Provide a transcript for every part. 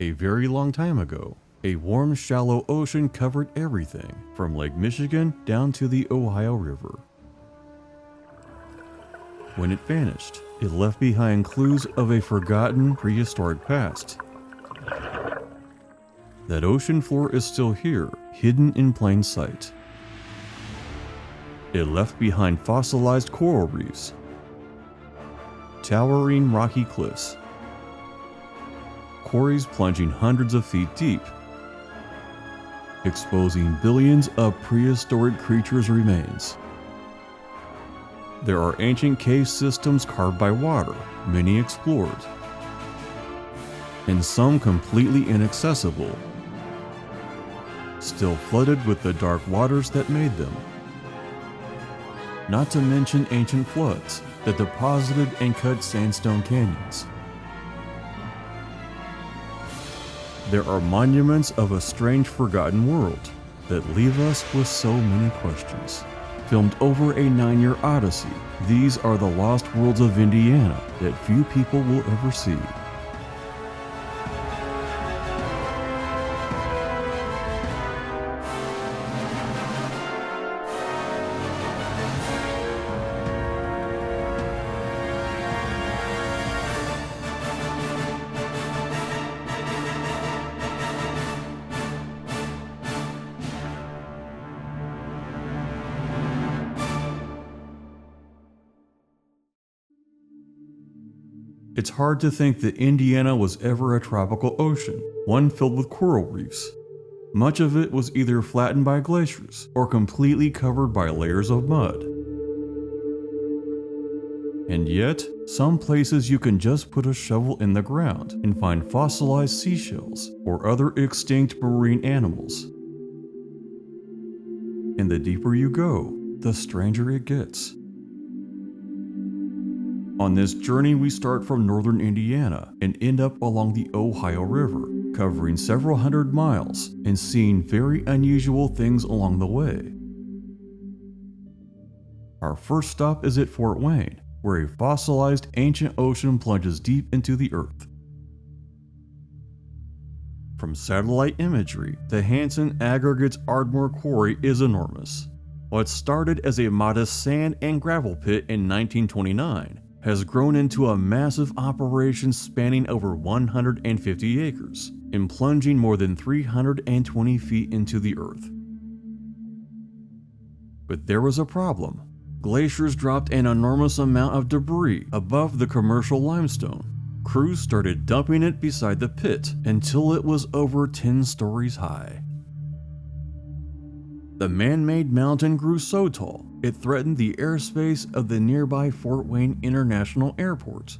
A very long time ago, a warm, shallow ocean covered everything from Lake Michigan down to the Ohio River. When it vanished, it left behind clues of a forgotten prehistoric past. That ocean floor is still here, hidden in plain sight. It left behind fossilized coral reefs, towering rocky cliffs, quarries plunging hundreds of feet deep, exposing billions of prehistoric creatures' remains. There are ancient cave systems carved by water, many explored, and some completely inaccessible, still flooded with the dark waters that made them. Not to mention ancient floods that deposited and cut sandstone canyons. There are monuments of a strange forgotten world that leave us with so many questions. Filmed over a 9-year odyssey, these are the lost worlds of Indiana that few people will ever see. It's hard to think that Indiana was ever a tropical ocean, one filled with coral reefs. Much of it was either flattened by glaciers or completely covered by layers of mud. And yet, some places you can just put a shovel in the ground and find fossilized seashells or other extinct marine animals. And the deeper you go, the stranger it gets. On this journey, we start from northern Indiana and end up along the Ohio River, covering several hundred miles and seeing very unusual things along the way. Our first stop is at Fort Wayne, where a fossilized ancient ocean plunges deep into the earth. From satellite imagery, the Hanson Aggregates Ardmore Quarry is enormous. What started as a modest sand and gravel pit in 1929 has grown into a massive operation spanning over 150 acres and plunging more than 320 feet into the earth. But there was a problem. Glaciers dropped an enormous amount of debris above the commercial limestone. Crews started dumping it beside the pit until it was over 10 stories high. The man-made mountain grew so tall, it threatened the airspace of the nearby Fort Wayne International Airport.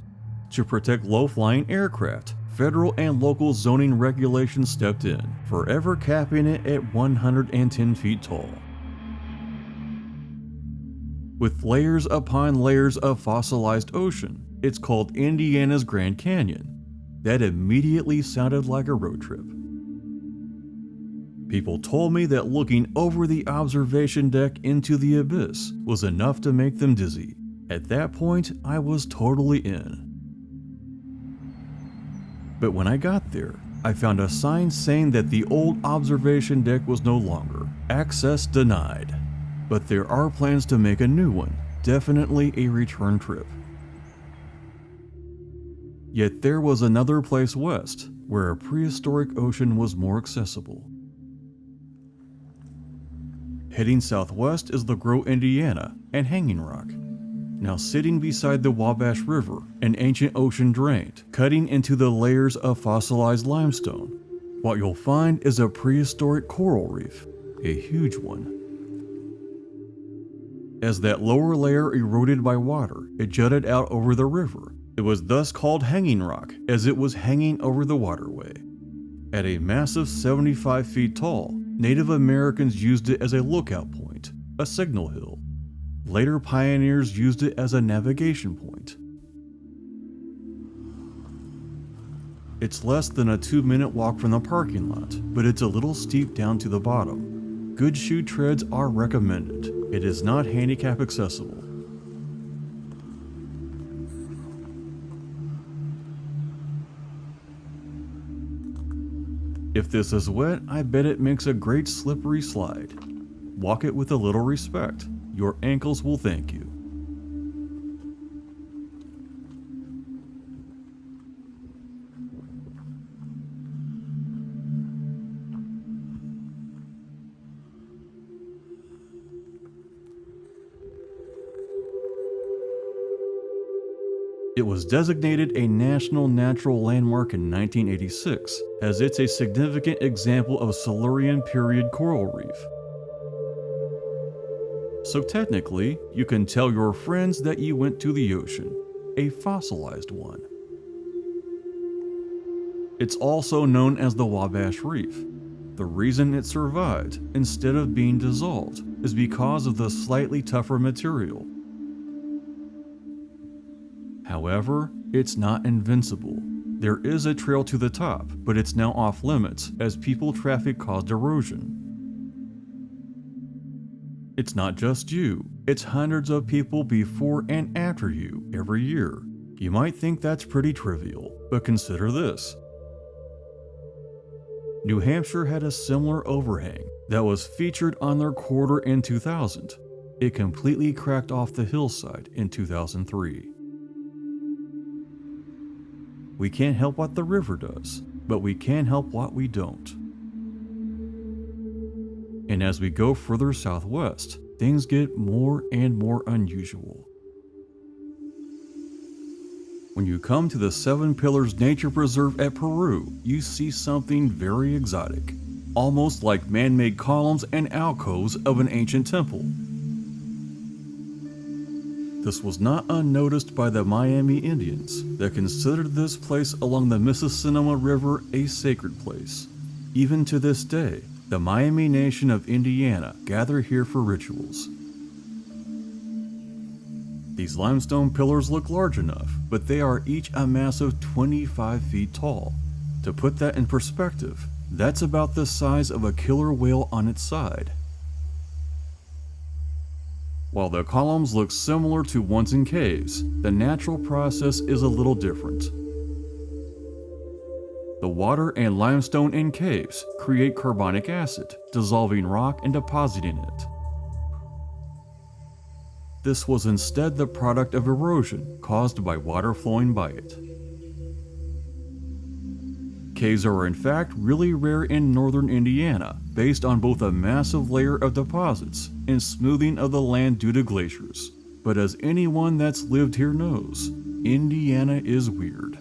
To protect low-flying aircraft, federal and local zoning regulations stepped in, forever capping it at 110 feet tall. With layers upon layers of fossilized ocean, it's called Indiana's Grand Canyon. That immediately sounded like a road trip. People told me that looking over the observation deck into the abyss was enough to make them dizzy. At that point, I was totally in. But when I got there, I found a sign saying that the old observation deck was no longer. Access denied. But there are plans to make a new one, definitely a return trip. Yet there was another place west, where a prehistoric ocean was more accessible. Heading southwest is the Grow, Indiana, and Hanging Rock. Now sitting beside the Wabash River, an ancient ocean drained, cutting into the layers of fossilized limestone. What you'll find is a prehistoric coral reef, a huge one. As that lower layer eroded by water, it jutted out over the river. It was thus called Hanging Rock, as it was hanging over the waterway. At a massive 75 feet tall, Native Americans used it as a lookout point, a signal hill. Later pioneers used it as a navigation point. It's less than a 2-minute walk from the parking lot, but it's a little steep down to the bottom. Good shoe treads are recommended. It is not handicap accessible. If this is wet, I bet it makes a great slippery slide. Walk it with a little respect. Your ankles will thank you. It was designated a National Natural Landmark in 1986, as it's a significant example of Silurian period coral reef. So technically, you can tell your friends that you went to the ocean, a fossilized one. It's also known as the Wabash Reef. The reason it survived, instead of being dissolved, is because of the slightly tougher material. However, it's not invincible. There is a trail to the top, but it's now off limits as people traffic caused erosion. It's not just you, it's hundreds of people before and after you every year. You might think that's pretty trivial, but consider this. New Hampshire had a similar overhang that was featured on their quarter in 2000. It completely cracked off the hillside in 2003. We can't help what the river does, but we can help what we don't. And as we go further southwest, things get more and more unusual. When you come to the Seven Pillars Nature Preserve at Peru, you see something very exotic, almost like man-made columns and alcoves of an ancient temple. This was not unnoticed by the Miami Indians that considered this place along the Mississippi River a sacred place. Even to this day, the Miami Nation of Indiana gather here for rituals. These limestone pillars look large enough, but they are each a massive 25 feet tall. To put that in perspective, that's about the size of a killer whale on its side. While the columns look similar to ones in caves, the natural process is a little different. The water and limestone in caves create carbonic acid, dissolving rock and depositing it. This was instead the product of erosion caused by water flowing by it. Caves are in fact really rare in northern Indiana, based on both a massive layer of deposits and smoothing of the land due to glaciers. But as anyone that's lived here knows, Indiana is weird.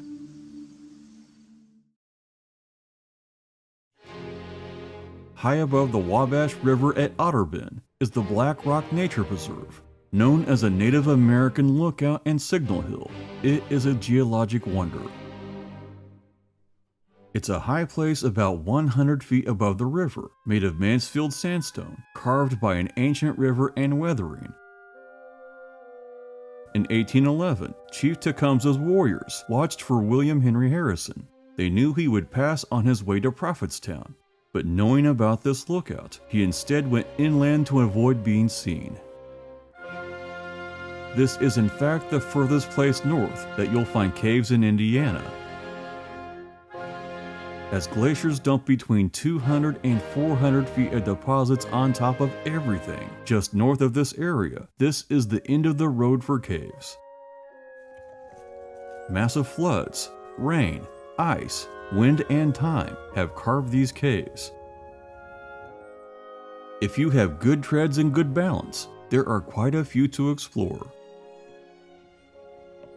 High above the Wabash River at Otterbein is the Black Rock Nature Preserve. Known as a Native American lookout and signal hill, it is a geologic wonder. It's a high place about 100 feet above the river, made of Mansfield sandstone, carved by an ancient river and weathering. In 1811, Chief Tecumseh's warriors watched for William Henry Harrison. They knew he would pass on his way to Prophetstown, but knowing about this lookout, he instead went inland to avoid being seen. This is in fact the furthest place north that you'll find caves in Indiana. As glaciers dump between 200 and 400 feet of deposits on top of everything just north of this area, this is the end of the road for caves. Massive floods, rain, ice, wind, and time have carved these caves. If you have good treads and good balance, there are quite a few to explore.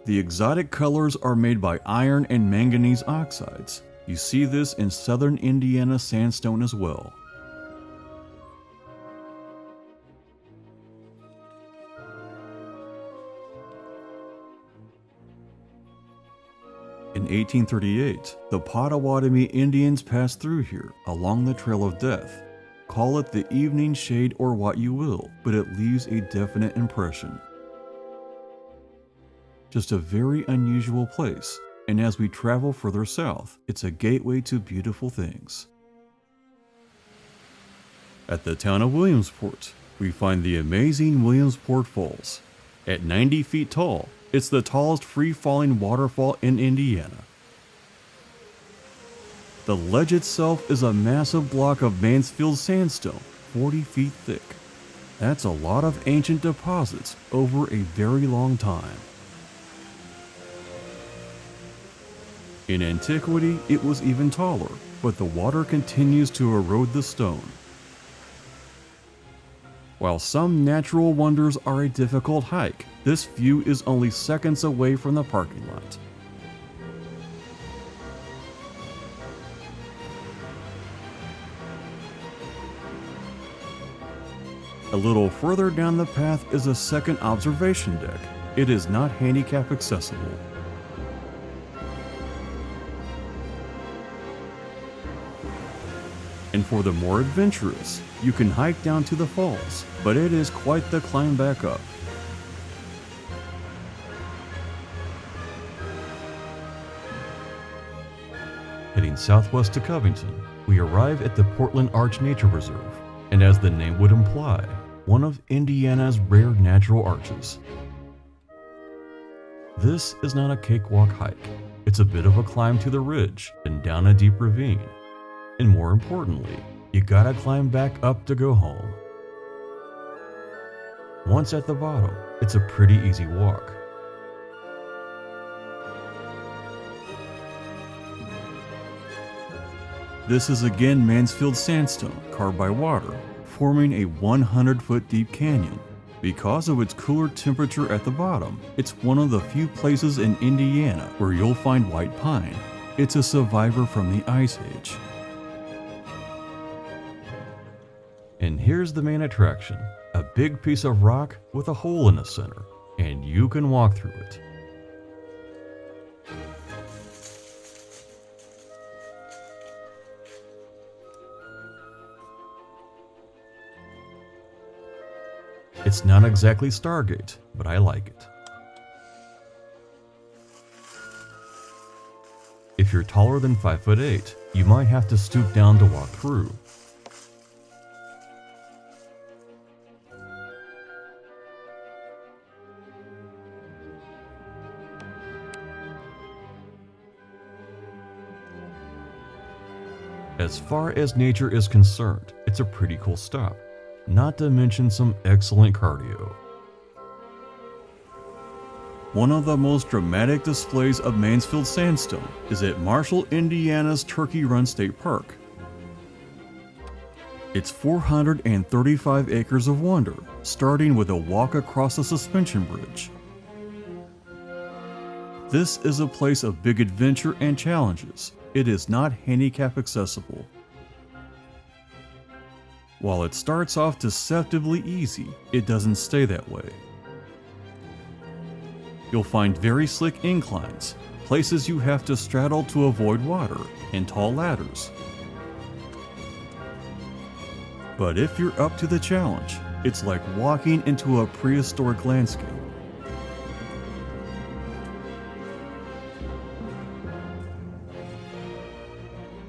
The exotic colors are made by iron and manganese oxides. You see this in southern Indiana sandstone as well. In 1838, the Potawatomi Indians passed through here along the Trail of Death. Call it the evening shade or what you will, but it leaves a definite impression. Just a very unusual place. And as we travel further south, it's a gateway to beautiful things. At the town of Williamsport, we find the amazing Williamsport Falls. At 90 feet tall, it's the tallest free-falling waterfall in Indiana. The ledge itself is a massive block of Mansfield sandstone, 40 feet thick. That's a lot of ancient deposits over a very long time. In antiquity, it was even taller, but the water continues to erode the stone. While some natural wonders are a difficult hike, this view is only seconds away from the parking lot. A little further down the path is a second observation deck. It is not handicap accessible. And for the more adventurous, you can hike down to the falls, but it is quite the climb back up. Heading southwest to Covington, we arrive at the Portland Arch Nature Reserve, and as the name would imply, one of Indiana's rare natural arches. This is not a cakewalk hike. It's a bit of a climb to the ridge and down a deep ravine. And more importantly, you gotta climb back up to go home. Once at the bottom, it's a pretty easy walk. This is again Mansfield sandstone carved by water, forming a 100-foot deep canyon. Because of its cooler temperature at the bottom, it's one of the few places in Indiana where you'll find white pine. It's a survivor from the Ice Age. And here's the main attraction, a big piece of rock with a hole in the center, and you can walk through it. It's not exactly Stargate, but I like it. If you're taller than 5'8", you might have to stoop down to walk through. As far as nature is concerned, it's a pretty cool stop, not to mention some excellent cardio. One of the most dramatic displays of Mansfield sandstone is at Marshall, Indiana's Turkey Run State Park. It's 435 acres of wonder, starting with a walk across a suspension bridge. This is a place of big adventure and challenges. It is not handicap accessible. While it starts off deceptively easy, it doesn't stay that way. You'll find very slick inclines, places you have to straddle to avoid water, and tall ladders. But if you're up to the challenge, it's like walking into a prehistoric landscape.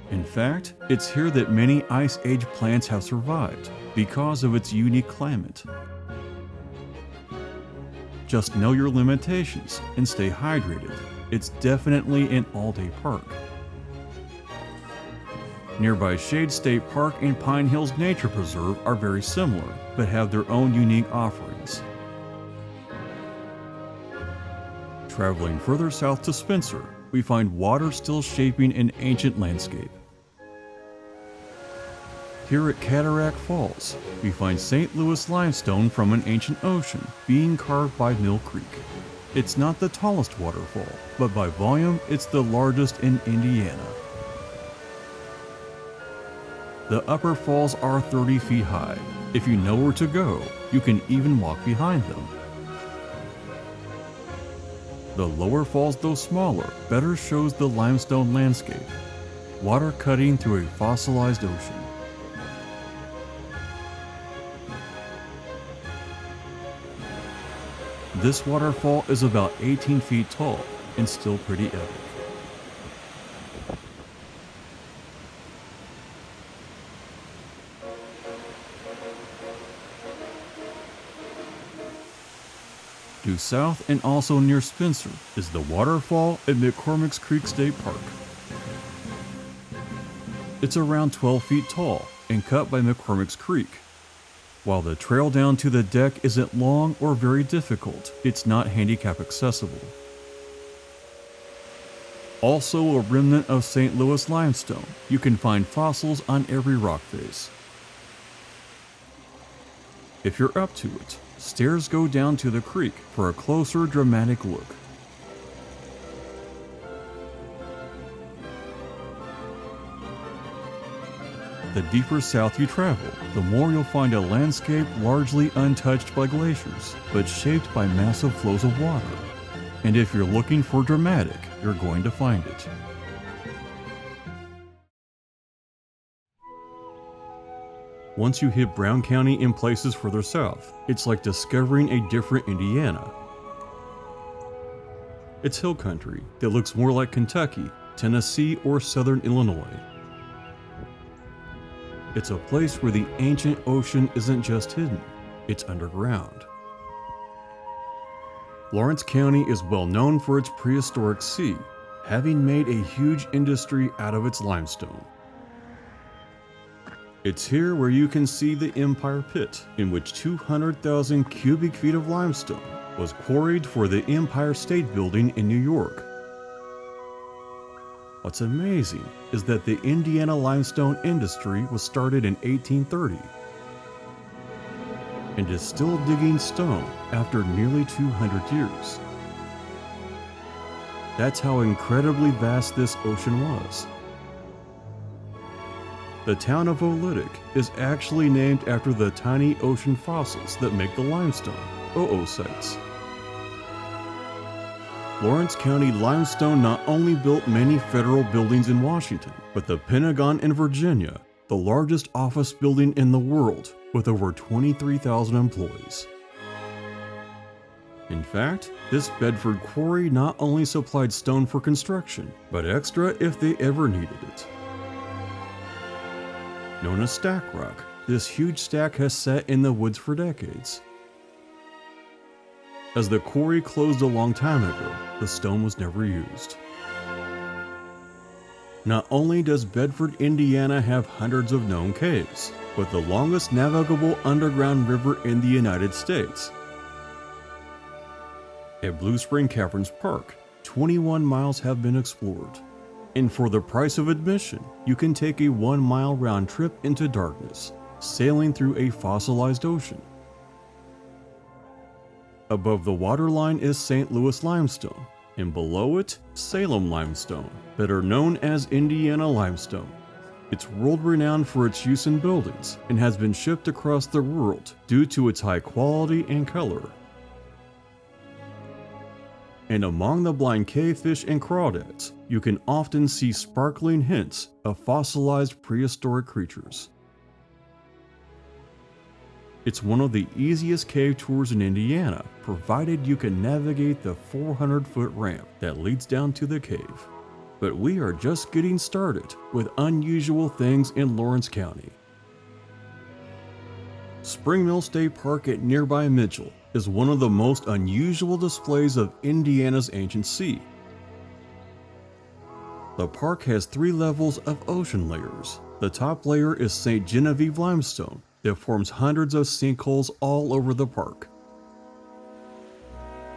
In fact, it's here that many Ice Age plants have survived because of its unique climate. Just know your limitations and stay hydrated. It's definitely an all-day park. Nearby Shade State Park and Pine Hills Nature Preserve are very similar, but have their own unique offerings. Traveling further south to Spencer, we find water still shaping an ancient landscape. Here at Cataract Falls, we find St. Louis limestone from an ancient ocean being carved by Mill Creek. It's not the tallest waterfall, but by volume, it's the largest in Indiana. The upper falls are 30 feet high. If you know where to go, you can even walk behind them. The lower falls, though smaller, better shows the limestone landscape, water cutting through a fossilized ocean. This waterfall is about 18 feet tall and still pretty epic. Due south and also near Spencer is the waterfall at McCormick's Creek State Park. It's around 12 feet tall and cut by McCormick's Creek. While the trail down to the deck isn't long or very difficult, it's not handicap accessible. Also a remnant of St. Louis limestone, you can find fossils on every rock face. If you're up to it, stairs go down to the creek for a closer, dramatic look. The deeper south you travel, the more you'll find a landscape largely untouched by glaciers, but shaped by massive flows of water. And if you're looking for dramatic, you're going to find it. Once you hit Brown County and places further south, it's like discovering a different Indiana. It's hill country that looks more like Kentucky, Tennessee, or southern Illinois. It's a place where the ancient ocean isn't just hidden, it's underground. Lawrence County is well known for its prehistoric sea, having made a huge industry out of its limestone. It's here where you can see the Empire Pit, in which 200,000 cubic feet of limestone was quarried for the Empire State Building in New York. What's amazing is that the Indiana limestone industry was started in 1830 and is still digging stone after nearly 200 years. That's how incredibly vast this ocean was. The town of Oolitic is actually named after the tiny ocean fossils that make the limestone, oocytes. Lawrence County limestone not only built many federal buildings in Washington, but the Pentagon in Virginia, the largest office building in the world, with over 23,000 employees. In fact, this Bedford quarry not only supplied stone for construction, but extra if they ever needed it. Known as Stack Rock, this huge stack has sat in the woods for decades. As the quarry closed a long time ago, the stone was never used. Not only does Bedford, Indiana have hundreds of known caves, but the longest navigable underground river in the United States. At Blue Spring Caverns Park, 21 miles have been explored. And for the price of admission, you can take a 1-mile round trip into darkness, sailing through a fossilized ocean. Above the waterline is St. Louis limestone, and below it, Salem limestone, better known as Indiana limestone. It's world-renowned for its use in buildings and has been shipped across the world due to its high quality and color. And among the blind cavefish and crawdads, you can often see sparkling hints of fossilized prehistoric creatures. It's one of the easiest cave tours in Indiana, provided you can navigate the 400-foot ramp that leads down to the cave. But we are just getting started with unusual things in Lawrence County. Spring Mill State Park at nearby Mitchell is one of the most unusual displays of Indiana's ancient sea. The park has 3 levels of ocean layers. The top layer is St. Genevieve limestone that forms hundreds of sinkholes all over the park.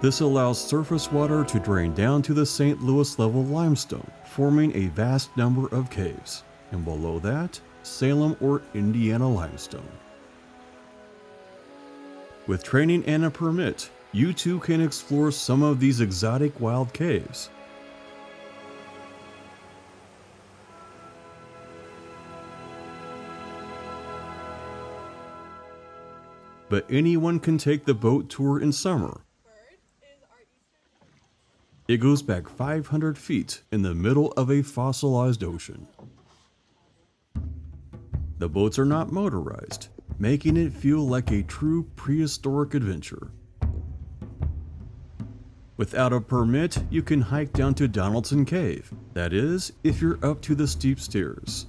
This allows surface water to drain down to the St. Louis level limestone, forming a vast number of caves, and below that, Salem or Indiana limestone. With training and a permit, you too can explore some of these exotic wild caves. But anyone can take the boat tour in summer. It goes back 500 feet in the middle of a fossilized ocean. The boats are not motorized, making it feel like a true prehistoric adventure. Without a permit, you can hike down to Donaldson Cave. That is, if you're up to the steep stairs.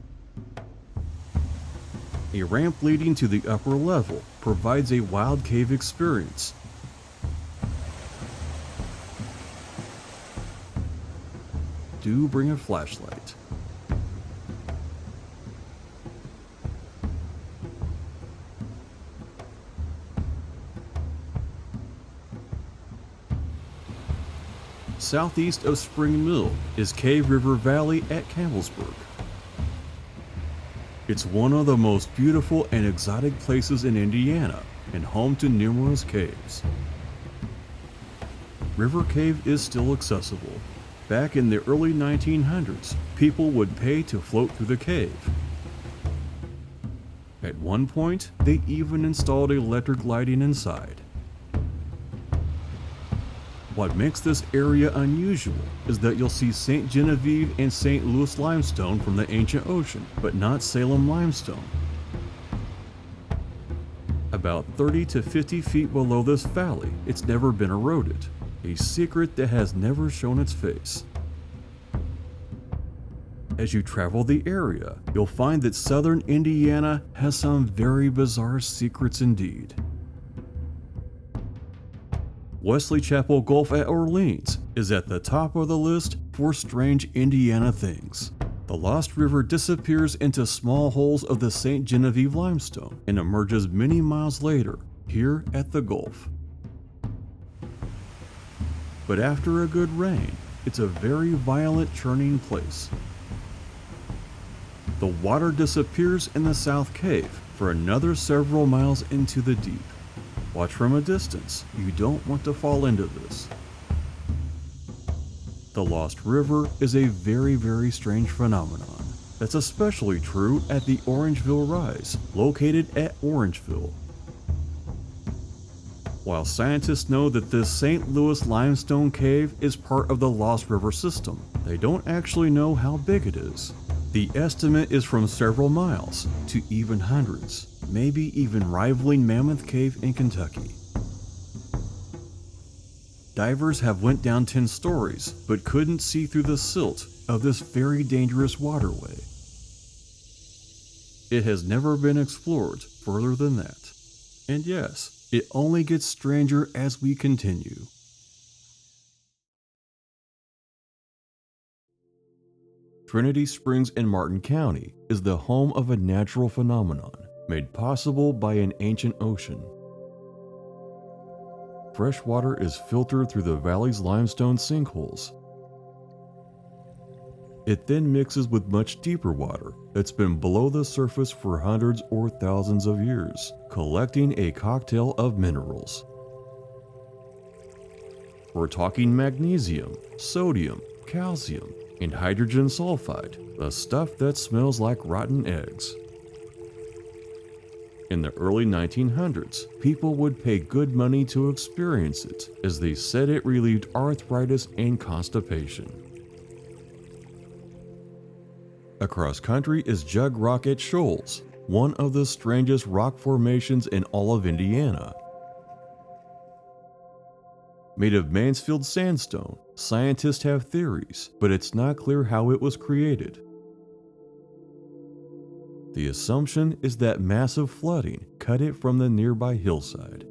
A ramp leading to the upper level provides a wild cave experience. Do bring a flashlight. southeast of Spring Mill is Cave River Valley at Campbellsburg. It's one of the most beautiful and exotic places in Indiana and home to numerous caves. River Cave is still accessible. Back in the early 1900s, people would pay to float through the cave. At one point, they even installed electric lighting inside. What makes this area unusual is that you'll see St. Genevieve and St. Louis limestone from the ancient ocean, but not Salem limestone. About 30 to 50 feet below this valley, it's never been eroded, a secret that has never shown its face. As you travel the area, you'll find that southern Indiana has some very bizarre secrets indeed. Wesley Chapel Gulf at Orleans is at the top of the list for strange Indiana things. The Lost River disappears into small holes of the St. Genevieve limestone and emerges many miles later, here at the Gulf. But after a good rain, it's a very violent churning place. The water disappears in the South Cave for another several miles into the deep. Watch from a distance, you don't want to fall into this. The Lost River is a very strange phenomenon. That's especially true at the Orangeville Rise, located at Orangeville. While scientists know that this St. Louis limestone cave is part of the Lost River system, they don't actually know how big it is. The estimate is from several miles to even hundreds, maybe even rivaling Mammoth Cave in Kentucky. Divers have went down 10 stories, but couldn't see through the silt of this very dangerous waterway. It has never been explored further than that. And yes, it only gets stranger as we continue. Trinity Springs in Martin County is the home of a natural phenomenon made possible by an ancient ocean. Fresh water is filtered through the valley's limestone sinkholes. It then mixes with much deeper water that's been below the surface for hundreds or thousands of years, collecting a cocktail of minerals. We're talking magnesium, sodium, calcium, and hydrogen sulfide, the stuff that smells like rotten eggs. In the early 1900s, people would pay good money to experience it, as they said it relieved arthritis and constipation. Across country is Jug Rock at Shoals, one of the strangest rock formations in all of Indiana. Made of Mansfield sandstone, scientists have theories, but it's not clear how it was created. The assumption is that massive flooding cut it from the nearby hillside.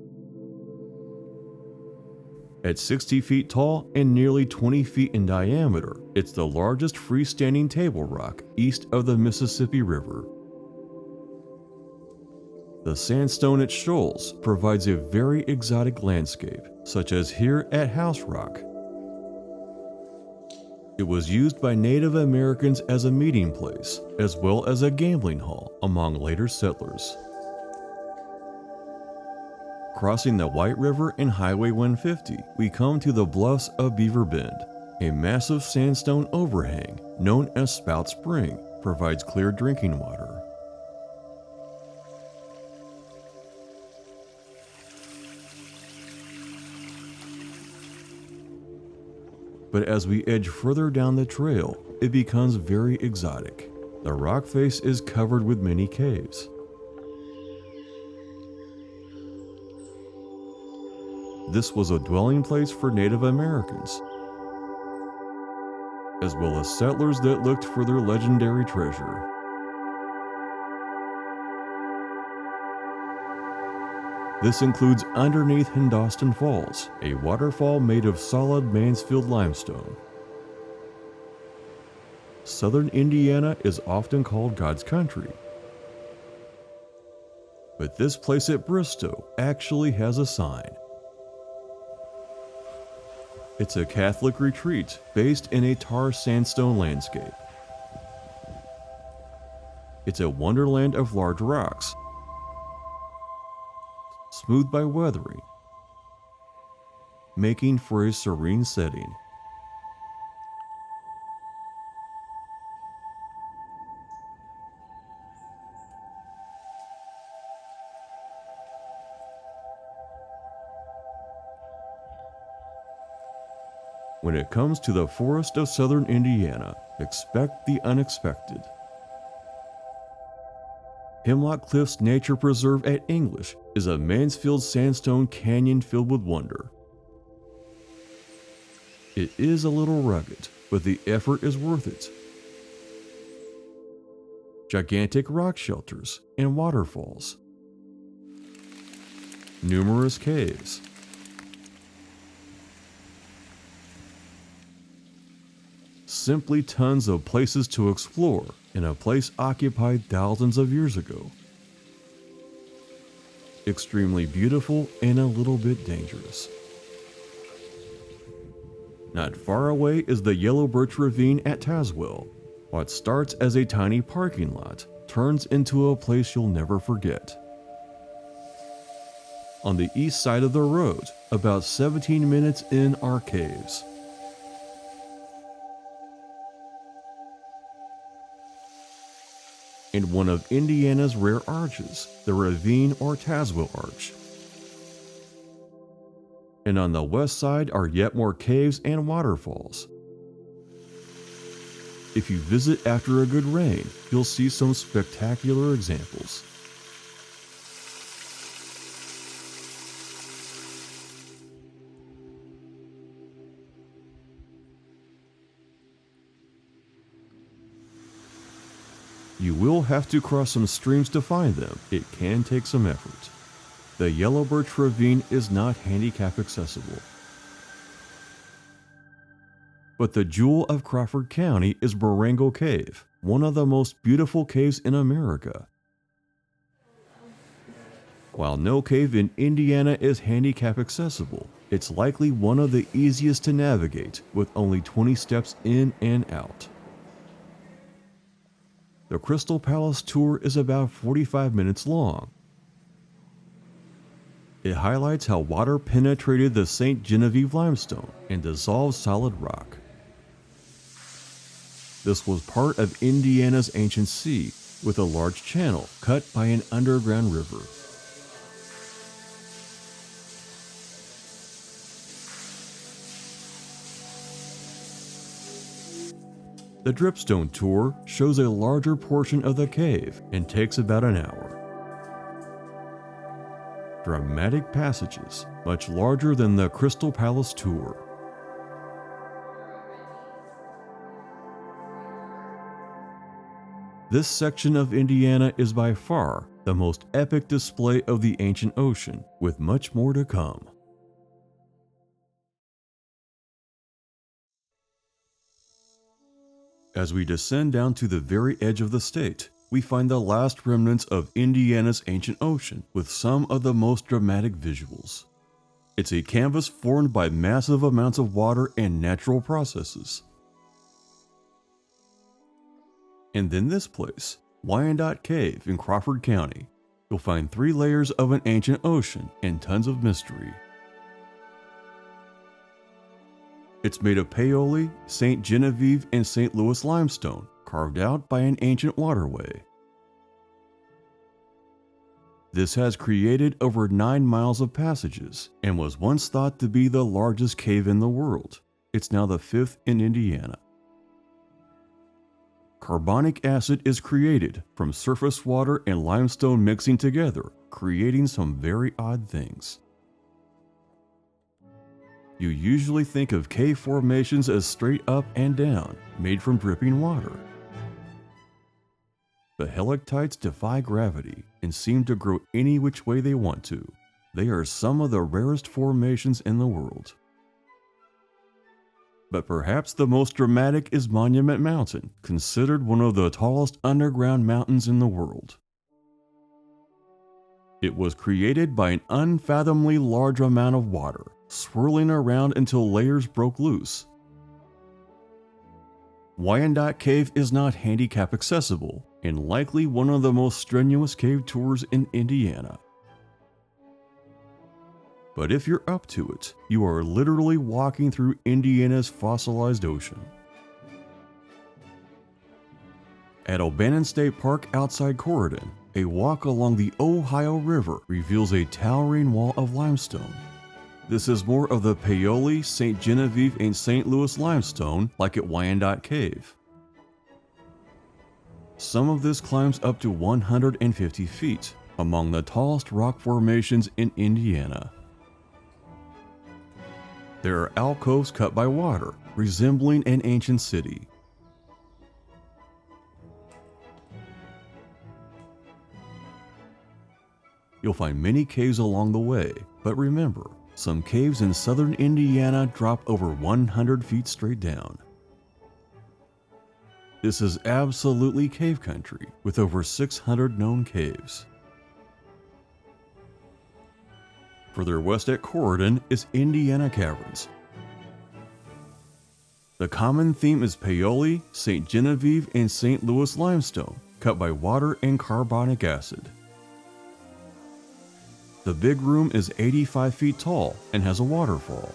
At 60 feet tall and nearly 20 feet in diameter, it's the largest freestanding table rock east of the Mississippi River. The sandstone at Shoals provides a very exotic landscape, such as here at House Rock. It was used by Native Americans as a meeting place, as well as a gambling hall among later settlers. Crossing the White River and Highway 150, we come to the Bluffs of Beaver Bend. A massive sandstone overhang, known as Spout Spring, provides clear drinking water. But as we edge further down the trail, it becomes very exotic. The rock face is covered with many caves. This was a dwelling place for Native Americans, as well as settlers that looked for their legendary treasure. This includes underneath Hindostan Falls, a waterfall made of solid Mansfield limestone. Southern Indiana is often called God's country. But this place at Bristow actually has a sign. It's a Catholic retreat based in a tar sandstone landscape. It's a wonderland of large rocks, smoothed by weathering, making for a serene setting. When it comes to the forest of southern Indiana, expect the unexpected. Hemlock Cliffs Nature Preserve at English is a Mansfield sandstone canyon filled with wonder. It is a little rugged, but the effort is worth it. Gigantic rock shelters and waterfalls. Numerous caves. Simply tons of places to explore in a place occupied thousands of years ago. Extremely beautiful and a little bit dangerous. Not far away is the Yellow Birch Ravine at Tazewell. What starts as a tiny parking lot turns into a place you'll never forget. On the east side of the road, about 17 minutes in, are caves. And one of Indiana's rare arches, the Ravine or Tazewell Arch. And on the west side are yet more caves and waterfalls. If you visit after a good rain, you'll see some spectacular examples. You will have to cross some streams to find them. It can take some effort. The Yellow Birch Ravine is not handicap accessible. But the jewel of Crawford County is Barango Cave, one of the most beautiful caves in America. While no cave in Indiana is handicap accessible, it's likely one of the easiest to navigate with only 20 steps in and out. The Crystal Palace tour is about 45 minutes long. It highlights how water penetrated the St. Genevieve limestone and dissolved solid rock. This was part of Indiana's ancient sea, with a large channel cut by an underground river. The Dripstone tour shows a larger portion of the cave and takes about an hour. Dramatic passages, much larger than the Crystal Palace tour. This section of Indiana is by far the most epic display of the ancient ocean, with much more to come. As we descend down to the very edge of the state, we find the last remnants of Indiana's ancient ocean with some of the most dramatic visuals. It's a canvas formed by massive amounts of water and natural processes. And then this place, Wyandotte Cave in Crawford County, you'll find 3 layers of an ancient ocean and tons of mystery. It's made of Paoli, St. Genevieve, and St. Louis limestone, carved out by an ancient waterway. This has created over 9 miles of passages and was once thought to be the largest cave in the world. It's now the 5th in Indiana. Carbonic acid is created from surface water and limestone mixing together, creating some very odd things. You usually think of cave formations as straight up and down, made from dripping water. But helictites defy gravity and seem to grow any which way they want to. They are some of the rarest formations in the world. But perhaps the most dramatic is Monument Mountain, considered one of the tallest underground mountains in the world. It was created by an unfathomably large amount of water, swirling around until layers broke loose. Wyandotte Cave is not handicap accessible, and likely one of the most strenuous cave tours in Indiana. But if you're up to it, you are literally walking through Indiana's fossilized ocean. At O'Bannon State Park outside Corydon, a walk along the Ohio River reveals a towering wall of limestone. This is more of the Paoli, St. Genevieve, and St. Louis limestone like at Wyandotte Cave. Some of this climbs up to 150 feet, among the tallest rock formations in Indiana. There are alcoves cut by water, resembling an ancient city. You'll find many caves along the way, but remember, some caves in southern Indiana drop over 100 feet straight down. This is absolutely cave country, with over 600 known caves. Further west at Corydon is Indiana Caverns. The common theme is Paoli, St. Genevieve, and St. Louis limestone, cut by water and carbonic acid. The big room is 85 feet tall and has a waterfall.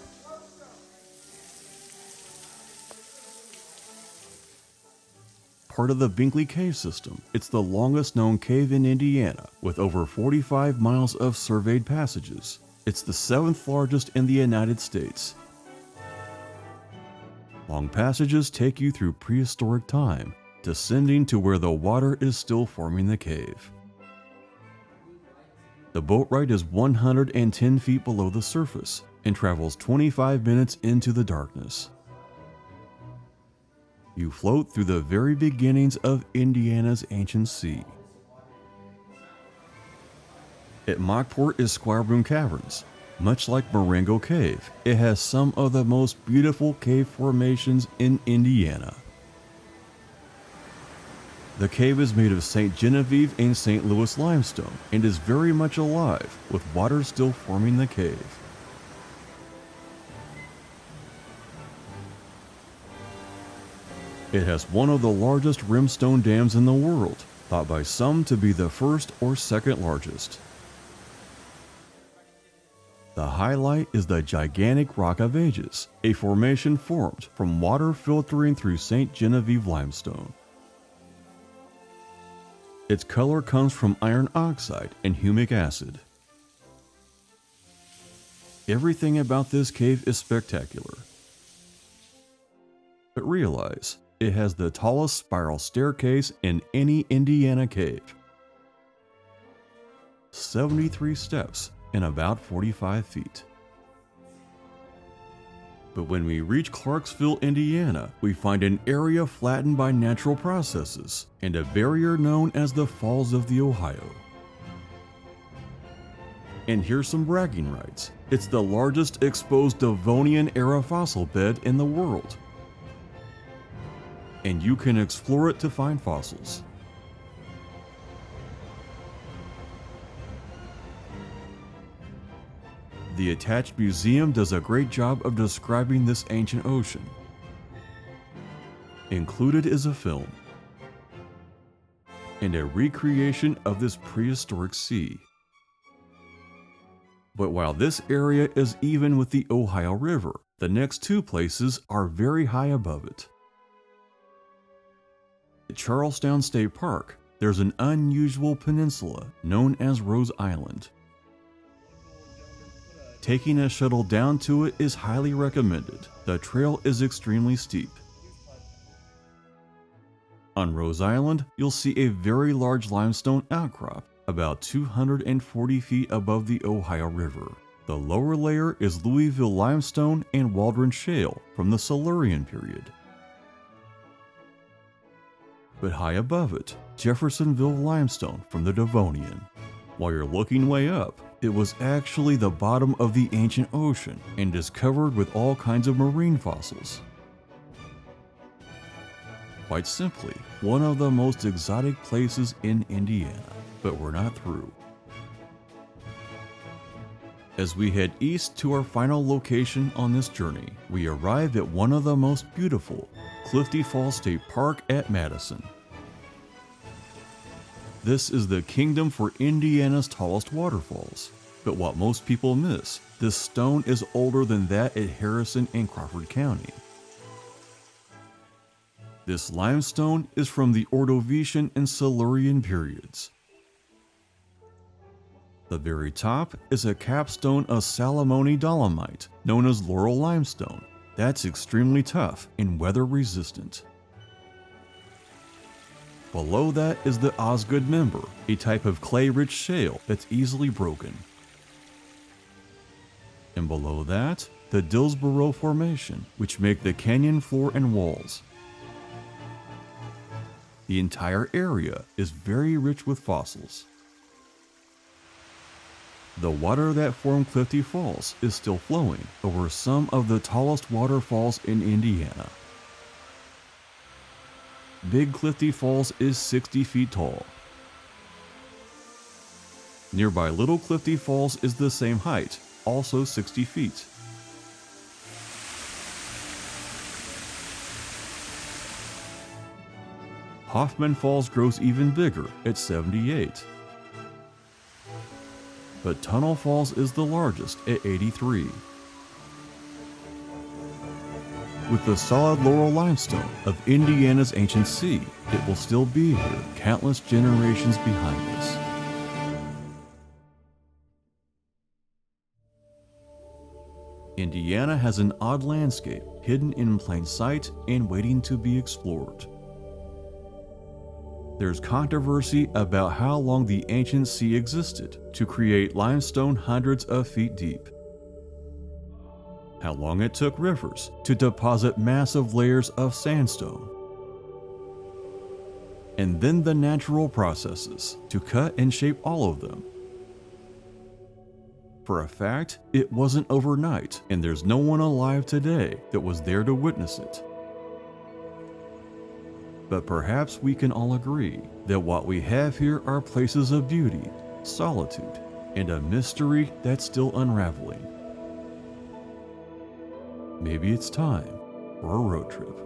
Part of the Binkley Cave System, it's the longest known cave in Indiana, with over 45 miles of surveyed passages. It's the 7th largest in the United States. Long passages take you through prehistoric time, descending to where the water is still forming the cave. The boat ride is 110 feet below the surface and travels 25 minutes into the darkness. You float through the very beginnings of Indiana's ancient sea. At Mockport is Squirebroom Caverns. Much like Marengo Cave, it has some of the most beautiful cave formations in Indiana. The cave is made of St. Genevieve and St. Louis limestone and is very much alive, with water still forming the cave. It has one of the largest rimstone dams in the world, thought by some to be the first or second largest. The highlight is the gigantic Rock of Ages, a formation formed from water filtering through St. Genevieve limestone. Its color comes from iron oxide and humic acid. Everything about this cave is spectacular. But realize, it has the tallest spiral staircase in any Indiana cave. 73 steps and about 45 feet. But when we reach Clarksville, Indiana, we find an area flattened by natural processes and a barrier known as the Falls of the Ohio. And here's some bragging rights. It's the largest exposed Devonian-era fossil bed in the world. And you can explore it to find fossils. The attached museum does a great job of describing this ancient ocean. Included is a film and a recreation of this prehistoric sea. But while this area is even with the Ohio River, the next two places are very high above it. At Charlestown State Park, there's an unusual peninsula known as Rose Island. Taking a shuttle down to it is highly recommended. The trail is extremely steep. On Rose Island, you'll see a very large limestone outcrop about 240 feet above the Ohio River. The lower layer is Louisville limestone and Waldron shale from the Silurian period. But high above it, Jeffersonville limestone from the Devonian. While you're looking way up, it was actually the bottom of the ancient ocean and is covered with all kinds of marine fossils. Quite simply, one of the most exotic places in Indiana, but we're not through. As we head east to our final location on this journey, we arrive at one of the most beautiful, Clifty Falls State Park at Madison. This is the kingdom for Indiana's tallest waterfalls, but what most people miss, this stone is older than that at Harrison and Crawford County. This limestone is from the Ordovician and Silurian periods. The very top is a capstone of Salamone dolomite, known as Laurel limestone, that's extremely tough and weather resistant. Below that is the Osgood member, a type of clay-rich shale that's easily broken. And below that, the Dillsborough Formation, which make the canyon floor and walls. The entire area is very rich with fossils. The water that formed Clifty Falls is still flowing over some of the tallest waterfalls in Indiana. Big Clifty Falls is 60 feet tall. Nearby Little Clifty Falls is the same height, also 60 feet. Hoffman Falls grows even bigger at 78. But Tunnel Falls is the largest at 83. With the solid Laurel limestone of Indiana's ancient sea, it will still be here countless generations behind us. Indiana has an odd landscape hidden in plain sight and waiting to be explored. There's controversy about how long the ancient sea existed to create limestone hundreds of feet deep. How long it took rivers to deposit massive layers of sandstone. And then the natural processes to cut and shape all of them. For a fact, it wasn't overnight, and there's no one alive today that was there to witness it. But perhaps we can all agree that what we have here are places of beauty, solitude, and a mystery that's still unraveling. Maybe it's time for a road trip.